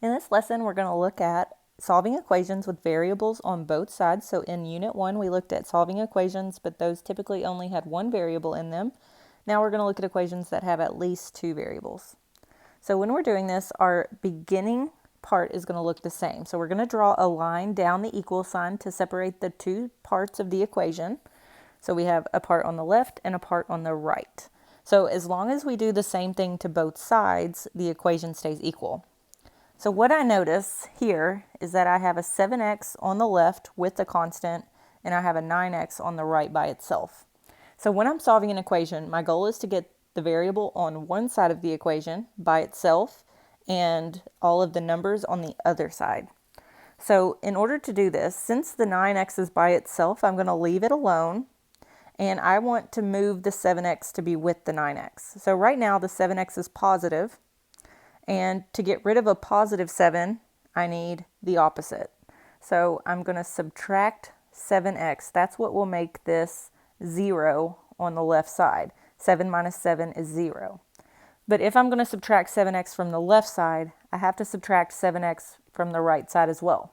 In this lesson, we're going to look at solving equations with variables on both sides. So in Unit 1, we looked at solving equations, but those typically only had one variable in them. Now we're going to look at equations that have at least two variables. So when we're doing this, our beginning part is going to look the same. So we're going to draw a line down the equal sign to separate the two parts of the equation. So we have a part on the left and a part on the right. So as long as we do the same thing to both sides, the equation stays equal. So what I notice here is that I have a 7x on the left with the constant, and I have a 9x on the right by itself. So when I'm solving an equation, my goal is to get the variable on one side of the equation by itself and all of the numbers on the other side. So in order to do this, since the 9x is by itself, I'm going to leave it alone, and I want to move the 7x to be with the 9x. So right now the 7x is positive, and to get rid of a positive 7, I need the opposite. So I'm going to subtract 7x. That's what will make this 0 on the left side. 7 minus 7 is 0. But if I'm going to subtract 7x from the left side, I have to subtract 7x from the right side as well.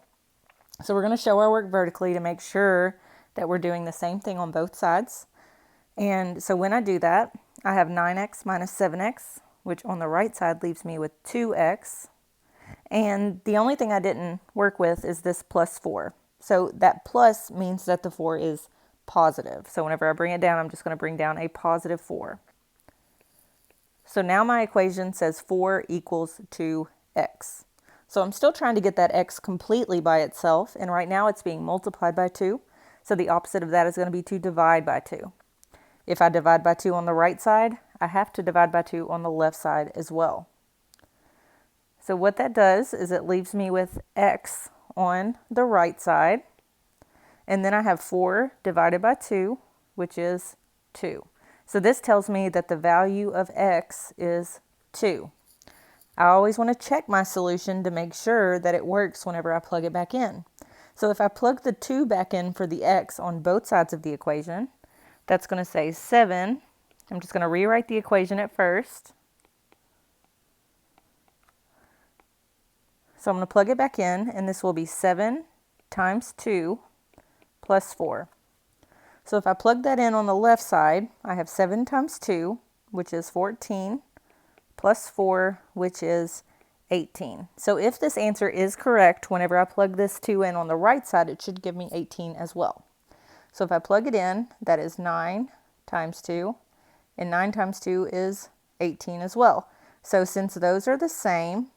So we're going to show our work vertically to make sure that we're doing the same thing on both sides. And so when I do that, I have 9x minus 7x, which on the right side leaves me with 2x. And the only thing I didn't work with is this plus 4. So that plus means that the 4 is positive. So whenever I bring it down, I'm just going to bring down a positive 4. So now my equation says 4 equals 2x. So I'm still trying to get that x completely by itself, and right now it's being multiplied by 2. So the opposite of that is going to be to divide by 2. If I divide by 2 on the right side, I have to divide by 2 on the left side as well. So what that does is it leaves me with x on the right side, and then I have 4 divided by 2, which is 2. So this tells me that the value of x is 2. I always want to check my solution to make sure that it works whenever I plug it back in. So if I plug the 2 back in for the x on both sides of the equation, that's going to say 7. I'm just going to rewrite the equation at first. So I'm going to plug it back in, and this will be 7 times 2 plus 4. So if I plug that in on the left side, I have 7 times 2, which is 14, plus 4, which is 18. So if this answer is correct, whenever I plug this 2 in on the right side, it should give me 18 as well. So if I plug it in, that is 9 times 2, and 9 times 2 is 18 as well. So since those are the same,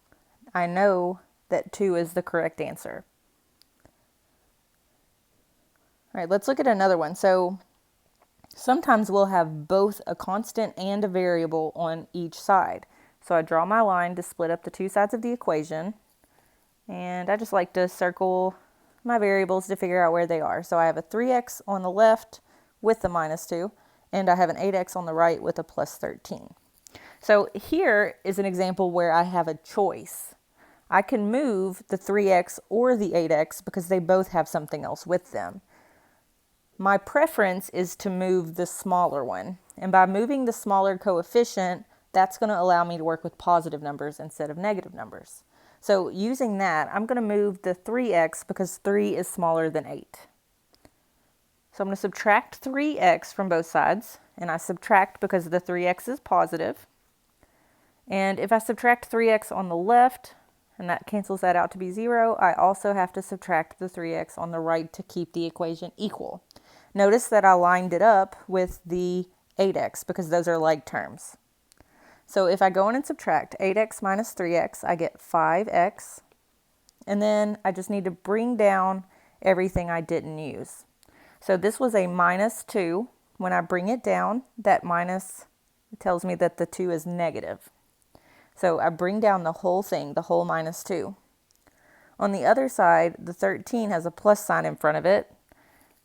I know that 2 is the correct answer. All right, let's look at another one. So sometimes we'll have both a constant and a variable on each side. So I draw my line to split up the two sides of the equation, and I just like to circle my variables to figure out where they are. So I have a 3x on the left with the minus 2, and I have an 8x on the right with a plus 13. So here is an example where I have a choice. I can move the 3x or the 8x because they both have something else with them. My preference is to move the smaller one, and by moving the smaller coefficient, that's going to allow me to work with positive numbers instead of negative numbers. So using that, I'm going to move the 3x because 3 is smaller than 8. So I'm going to subtract 3x from both sides, and I subtract because the 3x is positive. And if I subtract 3x on the left, and that cancels that out to be 0, I also have to subtract the 3x on the right to keep the equation equal. Notice that I lined it up with the 8x because those are like terms. So if I go in and subtract 8x minus 3x, I get 5x. And then I just need to bring down everything I didn't use. So this was a minus 2. When I bring it down, that minus tells me that the 2 is negative. So I bring down the whole thing, the whole minus 2. On the other side, the 13 has a plus sign in front of it.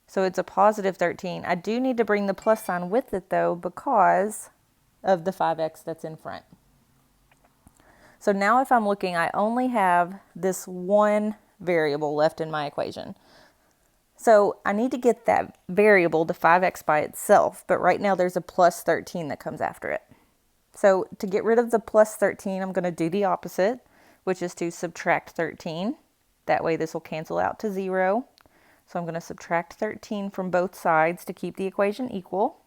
So it's a positive 13. I do need to bring the plus sign with it though because of the 5x that's in front. So now if I'm looking, I only have this one variable left in my equation. So I need to get that variable, the 5x by itself, but right now there's a plus 13 that comes after it. So to get rid of the plus 13, I'm going to do the opposite, which is to subtract 13. That way this will cancel out to 0. So I'm going to subtract 13 from both sides to keep the equation equal.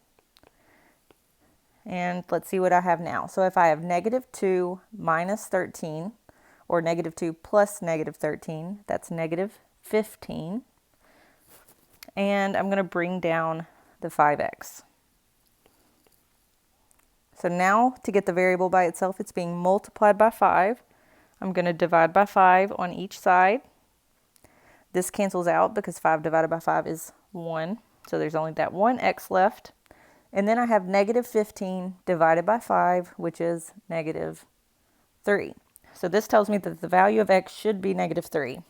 And let's see what I have now. So if I have negative 2 minus 13, or negative 2 plus negative 13, that's negative 15. And I'm going to bring down the 5x. So now to get the variable by itself, it's being multiplied by 5. I'm going to divide by 5 on each side. This cancels out because 5 divided by 5 is 1. So there's only that one x left. And then I have negative 15 divided by 5, which is negative 3. So this tells me that the value of x should be negative 3.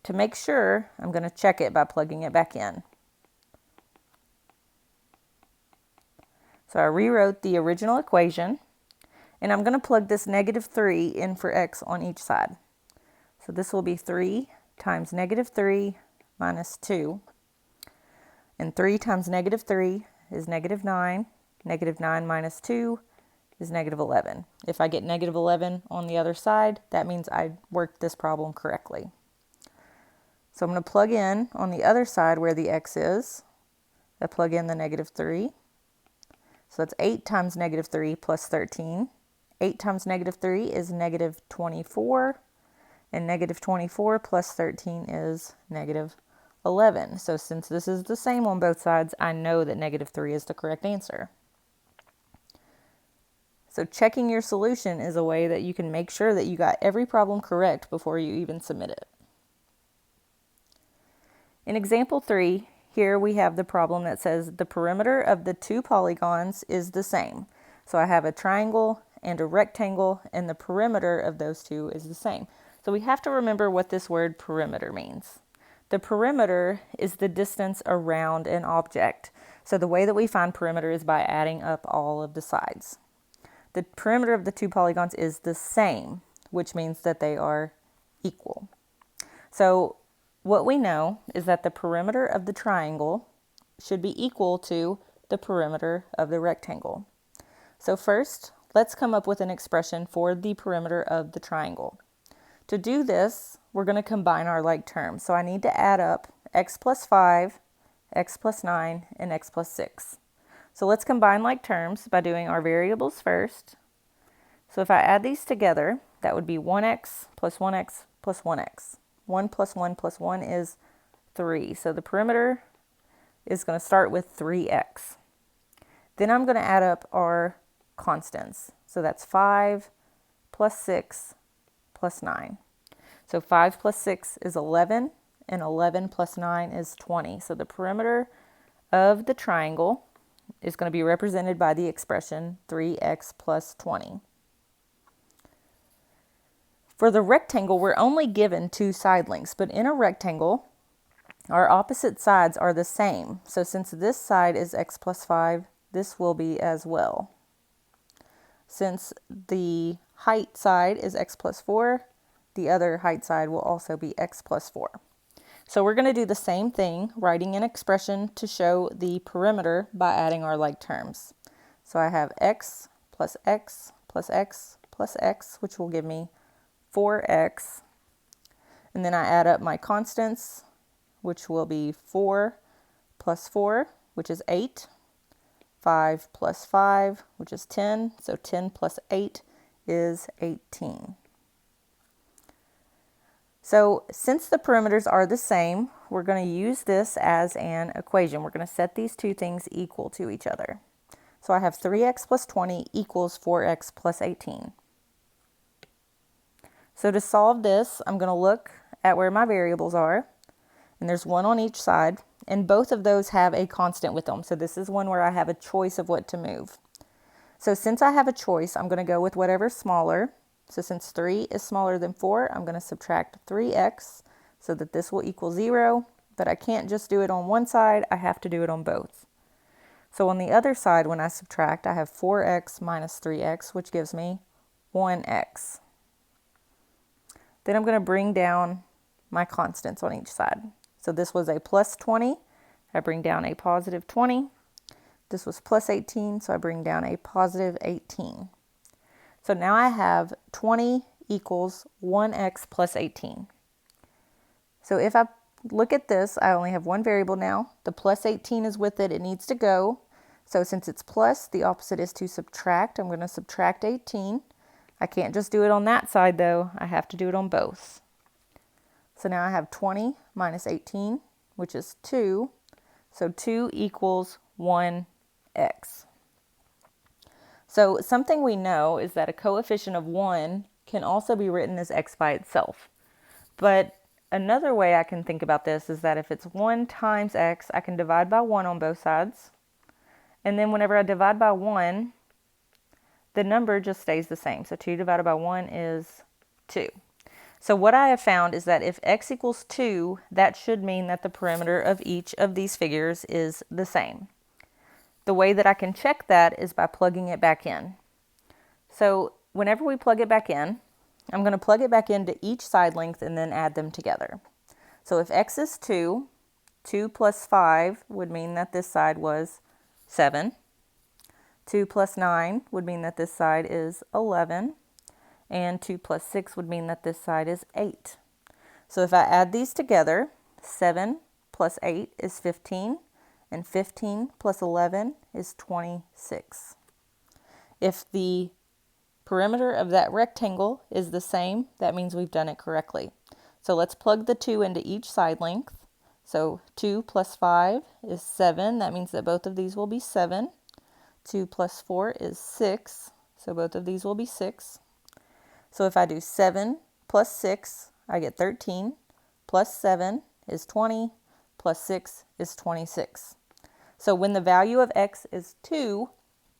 To make sure, I'm going to check it by plugging it back in. So I rewrote the original equation, and I'm going to plug this negative 3 in for x on each side. So this will be 3 times negative 3 minus 2. And 3 times negative 3 is negative 9. Negative 9 minus 2 is negative 11. If I get negative 11 on the other side, that means I worked this problem correctly. So I'm going to plug in on the other side where the x is. I plug in the negative 3. So that's 8 times negative 3 plus 13. 8 times negative 3 is negative 24. And negative 24 plus 13 is negative 11. So since this is the same on both sides, I know that negative 3 is the correct answer. So checking your solution is a way that you can make sure that you got every problem correct before you even submit it. In example 3, here we have the problem that says the perimeter of the two polygons is the same. So I have a triangle and a rectangle, and the perimeter of those two is the same. So we have to remember what this word perimeter means. The perimeter is the distance around an object. So the way that we find perimeter is by adding up all of the sides. The perimeter of the two polygons is the same, which means that they are equal. So what we know is that the perimeter of the triangle should be equal to the perimeter of the rectangle. So first, let's come up with an expression for the perimeter of the triangle. To do this, we're going to combine our like terms. So I need to add up x plus 5, x plus 9, and x plus 6. So let's combine like terms by doing our variables first. So if I add these together, that would be 1x plus 1x plus 1x. 1 plus 1 plus 1 is 3. So the perimeter is going to start with 3x. Then I'm going to add up our constants. So that's 5 plus 6 plus 9. So 5 plus 6 is 11, and 11 plus 9 is 20. So the perimeter of the triangle is going to be represented by the expression 3x plus 20. For the rectangle, we're only given two side lengths, but in a rectangle, our opposite sides are the same. So since this side is x plus 5, this will be as well. Since the height side is x plus 4, the other height side will also be x plus 4. So we're going to do the same thing, writing an expression to show the perimeter by adding our like terms. So I have x plus x plus x plus x, which will give me 4x. And then I add up my constants, which will be 4 plus 4, which is 8. 5 plus 5, which is 10. So 10 plus 8 is 18. So since the perimeters are the same, we're going to use this as an equation. We're going to set these two things equal to each other. So I have 3x plus 20 equals 4x plus 18. So to solve this, I'm going to look at where my variables are, and there's one on each side, and both of those have a constant with them. So this is one where I have a choice of what to move. So since I have a choice, I'm going to go with whatever's smaller. So since 3 is smaller than 4, I'm going to subtract 3x so that this will equal 0, but I can't just do it on one side, I have to do it on both. So on the other side, when I subtract, I have 4x minus 3x, which gives me 1x. Then I'm going to bring down my constants on each side. So this was a plus 20, I bring down a positive 20. This was plus 18, so I bring down a positive 18. So now I have 20 equals 1x plus 18. So if I look at this, I only have one variable now. The plus 18 is with it. It needs to go. So since it's plus, the opposite is to subtract. I'm going to subtract 18. I can't just do it on that side though. I have to do it on both. So now I have 20 minus 18, which is 2. So 2 equals 1x. So something we know is that a coefficient of 1 can also be written as x by itself. But another way I can think about this is that if it's 1 times x, I can divide by 1 on both sides. And then whenever I divide by 1, the number just stays the same. So 2 divided by 1 is 2. So what I have found is that if x equals 2, that should mean that the perimeter of each of these figures is the same. The way that I can check that is by plugging it back in. So whenever we plug it back in, I'm going to plug it back into each side length and then add them together. So if x is 2, 2 plus 5 would mean that this side was 7. 2 plus 9 would mean that this side is 11. And 2 plus 6 would mean that this side is 8. So if I add these together, 7 plus 8 is 15. And 15 plus 11 is 26. If the perimeter of that rectangle is the same, that means we've done it correctly. So let's plug the 2 into each side length. So 2 plus 5 is 7. That means that both of these will be 7. 2 plus 4 is 6. So both of these will be 6. So if I do 7 plus 6, I get 13. Plus 7 is 20. Plus 6 is 26. So when the value of x is 2,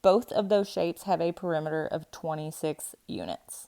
both of those shapes have a perimeter of 26 units.